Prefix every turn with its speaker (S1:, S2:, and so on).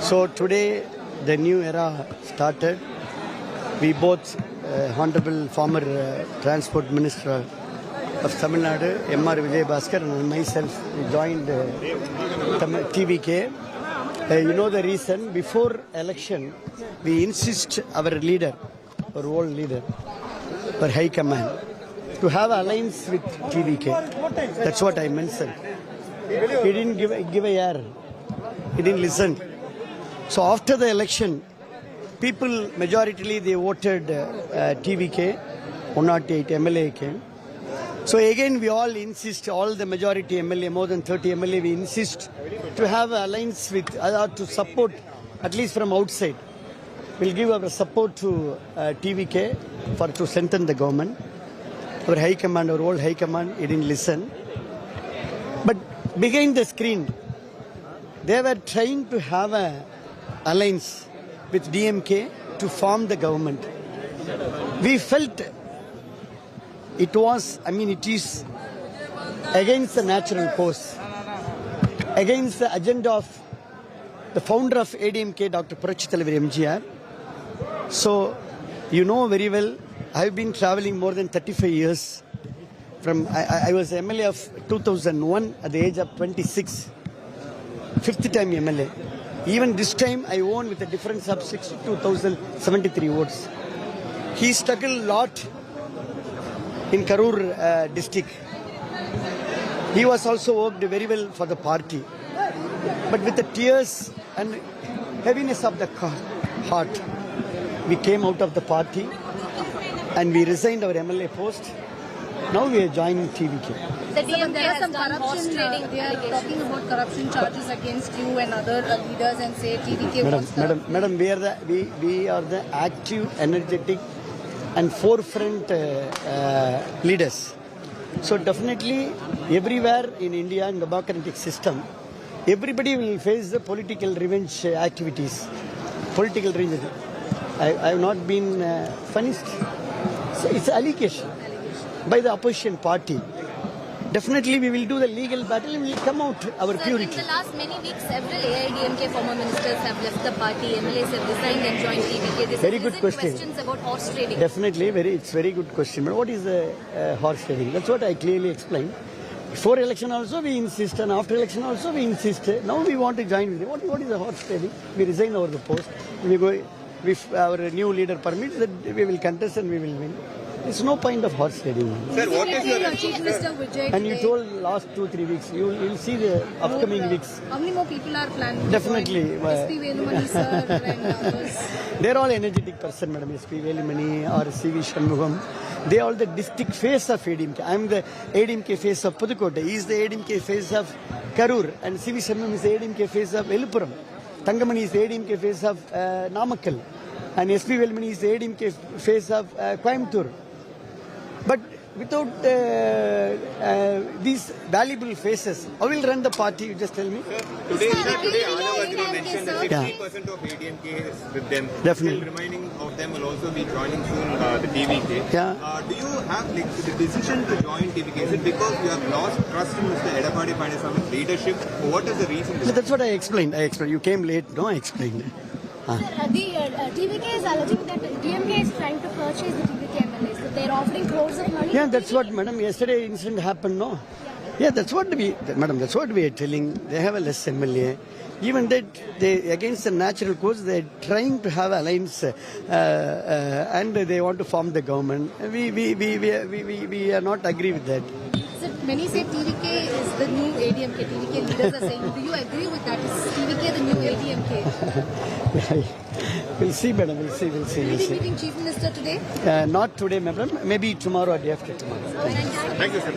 S1: So today the new era started. We both, Honorable former Transport Minister of Tamil Nadu, M.R. Vijay Bhaskar, and myself joined TVK. You know the reason. Before election, we insist our leader, our old leader, our high command, to have alliance with TVK. That's what I mentioned. He didn't give a year. He didn't listen. So after the election, people majoritarily they voted TVK, 108 MLA came. So again we all insist, all the majority MLA, more than 30 MLA, we insist to have an alliance with, to support at least from outside. We'll give our support to TVK to strengthen the government. Our high command, our old high command, he didn't listen. But behind the screen, they were trying to have an alliance with DMK to form the government. We felt it is against the natural course, against the agenda of the founder of ADMK, Dr. Purachi Thalaivar MGR. So, you know very well, I've been traveling more than 35 years. I was MLA of 2001 at the age of 26, fifth time MLA. Even this time I won with a difference of 62,073 votes. He struggled a lot in Karur district. He was also worked very well for the party. But with the tears and heaviness of the heart, we came out of the party and we resigned our MLA post. Now we are joining TVK.
S2: The DMK has some corruption. They are talking about corruption charges against you and other leaders and say TVK.
S1: Madam, we are the active, energetic, and forefront leaders. So definitely, everywhere in India in the democratic system, everybody will face the political revenge activities. Political revenge. I have not been punished. So it's an allegation by the opposition party. Definitely we will do the legal battle and we will come out our purity.
S2: In the last many weeks, several AIDMK former ministers have left the party, MLAs have resigned and joined TVK. This
S1: very good question.
S2: Questions about horse trading.
S1: Definitely, it's very good question. But what is horse trading? That's what I clearly explained. Before election also we insist and after election also we insist. Now we want to join with it. What is the horse trading? We resign over the post. We go, if our new leader permits, that we will contest and we will win. There's no point of horse trading.
S3: Sir, what is your
S2: Chief Minister Vijay?
S1: And you told last 2-3 weeks, you'll see the upcoming weeks.
S2: How many more people are planning?
S1: Definitely.
S2: SP Velumani sir and others.
S1: They're all energetic person, Madam. SP Velumani or CV Shanmugam. They are all the district face of ADMK. I'm the ADMK face of Pudukkottai. He is the ADMK face of Karur. And CV Shanmugam is the ADMK face of Veluppuram. Thangamani is the ADMK face of Namakkal. And SP Velumani is the ADMK face of Coimbatore. But without these valuable faces, how will run the party? You just tell me.
S3: Today Anavadra mentioned that 60% of ADMK is with them.
S1: Definitely.
S3: Still remaining of them will also be joining soon the TVK.
S1: Yeah.
S3: Do you have the decision to join TVK? Is it because you have lost trust in Mr. Edappadi Palaniswami's leadership? Or what is the reason?
S1: That's what I explained. You came late. No, I explained.
S4: Sir, TVK is alleging that DMK is trying to purchase the TVK MLAs. So they're offering crores of money.
S1: Yeah, that's what, madam, yesterday incident happened, no? Yeah, that's what we are telling. They have a less MLA. Even that, they against the natural course, they're trying to have alliance and they want to form the government. We are not agree with that.
S2: Sir, many say TVK is the new ADMK. TVK leaders are saying, do you agree with that? Is TVK the new ADMK?
S1: We'll see, madam. We'll see.
S2: Will you be meeting Chief Minister today?
S1: Not today, madam. Maybe tomorrow or day after tomorrow.
S3: Thank you, sir.